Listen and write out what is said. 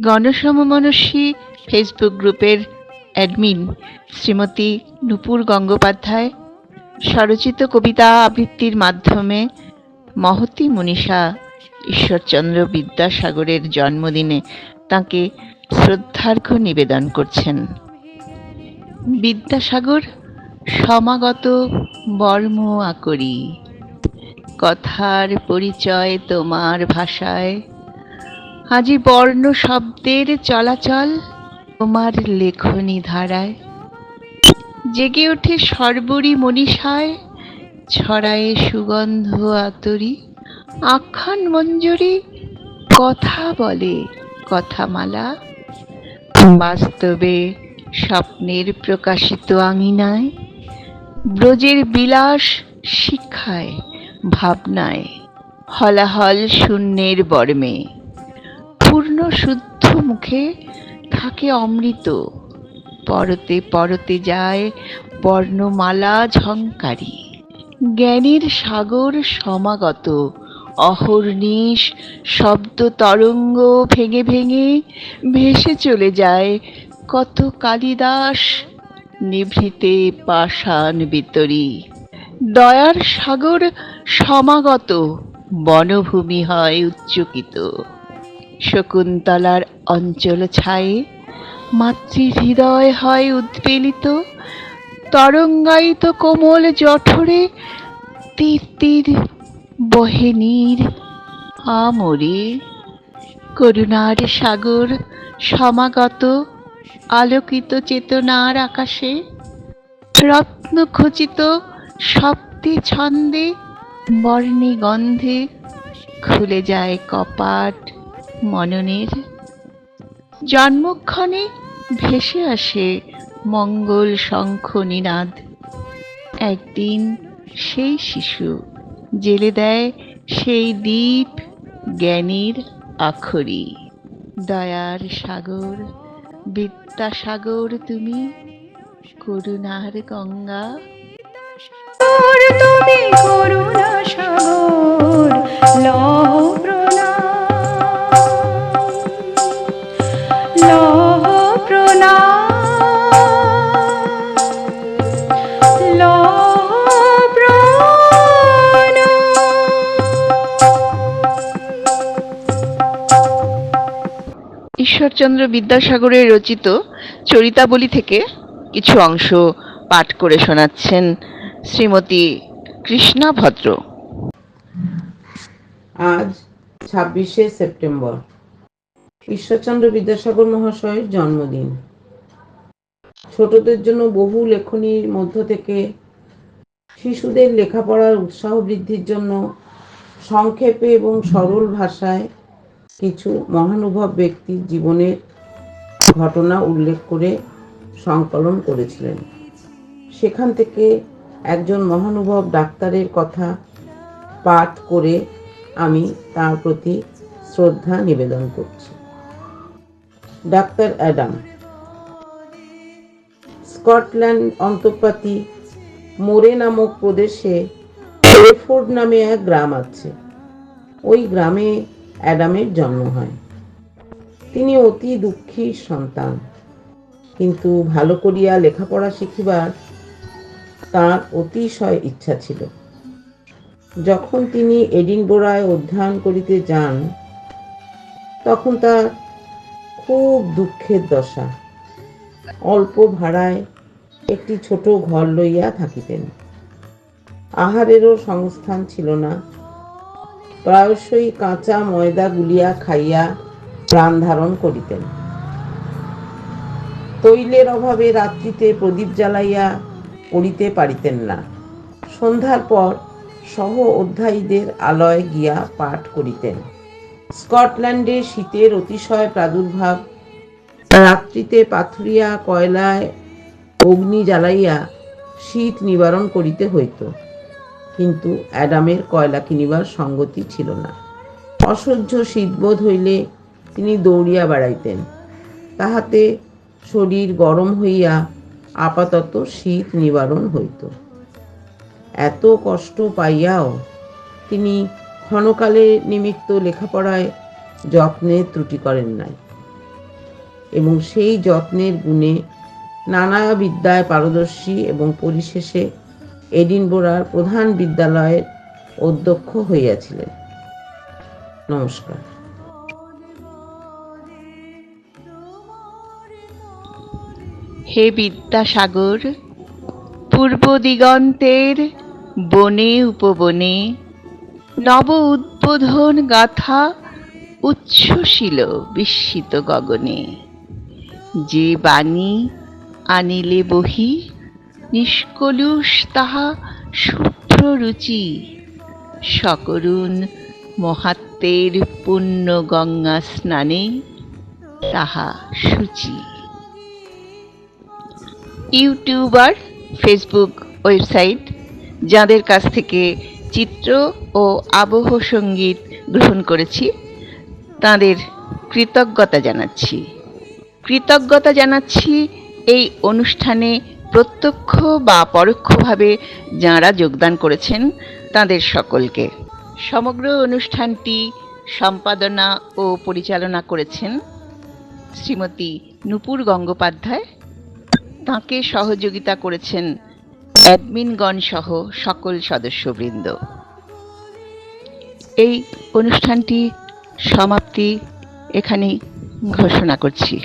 গণসমমনস্বী Facebook গ্রুপের admin Shrimati নূপুর গঙ্গোপাধ্যায় স্বরচিত কবিতা আবৃত্তির মাধ্যমে মহতী মনীষা ঈশ্বরচন্দ্র বিদ্যাসাগরের জন্মদিনে তাঁকে শ্রদ্ধার্ঘ্য নিবেদন করছেন। বিদ্যাসাগর সমাগত বর্ম আকরি, কথার পরিচয় তোমার ভাষায়, আজি বর্ণ শব্দের চলাচল তোমার লেখনী ধারায়, জেগে ওঠে সর্বরী মনীষায়, ছড়ায়ে সুগন্ধ আতরি, আখ্যান মঞ্জরি কথা বলে কথামালা, বাস্তবে স্বপ্নের প্রকাশিত আঙিনায়, ব্রজের বিলাস শিক্ষায় ভাবনায়, হলাহল শূন্যের বর্মে, পূর্ণ শুদ্ধ মুখে থাকে অমৃত, পরতে পরতে যায় বর্ণমালা ঝঙ্কারি, জ্ঞানের সাগর সমাগত অহর্নিশ শব্দ তরঙ্গ ভেঙে ভেঙে ভেসে চলে যায় কত কালিদাস নিভৃতে পাষাণ বিতরী, দয়ার সাগর সমাগত বনভূমি হয় উচ্চকিত, শকুন্তলার অঞ্চল ছায়ে মাতৃ হৃদয় হয় উদ্বেলিত, তরঙ্গায়িত কোমল জঠরে তীর তীর বহে নীর আমরে, করুণার সাগর সমাগত আলোকিত চেতনার আকাশে, রত্ন খচিত শব্দে ছন্দে বর্ণে গন্ধে খুলে যায় কপাট মননের, জন্মক্ষণে ভেসে আসে মঙ্গল শঙ্খ নিনাদ, একদিন সেই শিশু জেলে দেয় সেই দ্বীপ জ্ঞানীর আখরি। দয়ার সাগর বিদ্যাসাগর তুমি, করুণার গঙ্গা তুমি, করুণা সাগর লহ প্রণাম, লহ প্রণাম, লহ প্রণাম। ঈশ্বরচন্দ্র বিদ্যাসাগরের রচিত চরিতাবলী থেকে কিছু অংশ পাঠ করে শোনাচ্ছেন শ্রীমতী কৃষ্ণা ভদ্র। আজ 26শে সেপ্টেম্বর, ঈশ্বরচন্দ্র বিদ্যাসাগর মহাশয়ের জন্মদিন। ছোটদের জন্য বহু লেখনীর মধ্য থেকে শিশুদের লেখাপড়ার উৎসাহ বৃদ্ধির জন্য সংক্ষেপে এবং সরল ভাষায় কিছু মহানুভব ব্যক্তির জীবনের ঘটনা উল্লেখ করে সংকলন করেছিলেন। সেখান থেকে একজন মহানুভব ডাক্তারের কথা পাঠ করে আমি তার প্রতি শ্রদ্ধা নিবেদন করছি। Doctor Adam. স্কটল্যান্ড অন্তর্পাতি মোরে নামক প্রদেশে ক্লেফোর্ড নামে এক গ্রাম আছে। ওই গ্রামে অ্যাডামের জন্ম হয়। তিনি অতি দুঃখী সন্তান, কিন্তু ভালো করিয়া লেখাপড়া শিখিবার তাঁর অতিশয় ইচ্ছা ছিল। যখন তিনি এডিনবরায় অধ্যয়ন করিতে যান, তখন তার খুব দুঃখের দশা। অল্প ভাড়ায় একটি ছোট ঘর লইয়া থাকিতেন। আহারেরও সংস্থান ছিল না। প্রায়শই কাঁচা ময়দা গুলিয়া খাইয়া প্রাণ ধারণ করিতেন। তৈলের অভাবে রাত্রিতে প্রদীপ জ্বালাইয়া পড়িতে পারিতেন না। সন্ধ্যার পর সহ অধ্যায়ীদের আলয়ে গিয়া পাঠ করিতেন। স্কটল্যান্ডে শীতের অতিশয় প্রাদুর্ভাব। রাত্রিতে পাথুরিয়া কয়লায় অগ্নি জ্বালাইয়া শীত নিবারণ করিতে হইত, কিন্তু অ্যাডামের কয়লা কিনিবার সঙ্গতি ছিল না। অসহ্য শীতবোধ হইলে তিনি দৌড়িয়া বেড়াইতেন। তাহাতে শরীর গরম হইয়া আপাতত শীত নিবারণ হইত। এত কষ্ট পাইয়াও তিনি ক্ষণকালের নিমিত্ত লেখাপড়ায় যত্নে ত্রুটি করেন নাই। এবং সেই যত্নের গুণে নানা বিদ্যায় পারদর্শী এবং পরিশেষে এডিনবরার প্রধান বিদ্যালয়ের অধ্যক্ষ হইয়াছিলেন। নমস্কার। হে বিদ্যাসাগর, পূর্ব দিগন্তের বনে উপবনে নব উদ্বোধন গাথা উচ্ছ্বসিল বিস্মিত গগনে। যে বাণী আনিলে বহি নিষ্কলুষ তাহা শুভ্র রুচি, সকরুণ মহাত্মের পুণ্য গঙ্গা স্নানে তাহা সূচি। ইউটিউবার, ফেসবুক ওয়েবসাইট যাদের কাছ থেকে চিত্র ও আবহ সঙ্গীত গ্রহণ করেছি তাদের কৃতজ্ঞতা জানাচ্ছি এই অনুষ্ঠানে প্রত্যক্ষ বা পরোক্ষভাবে যাঁরা যোগদান করেছেন তাদের সকলকে। সমগ্র অনুষ্ঠানটি সম্পাদনা ও পরিচালনা করেছেন শ্রীমতী নূপুর গঙ্গোপাধ্যায়। তাঁকে সহযোগিতা করেছেন অ্যাডমিনগণ সহ সকল সদস্যবৃন্দ। এই অনুষ্ঠানটি সমাপ্তি এখানেই ঘোষণা করছি।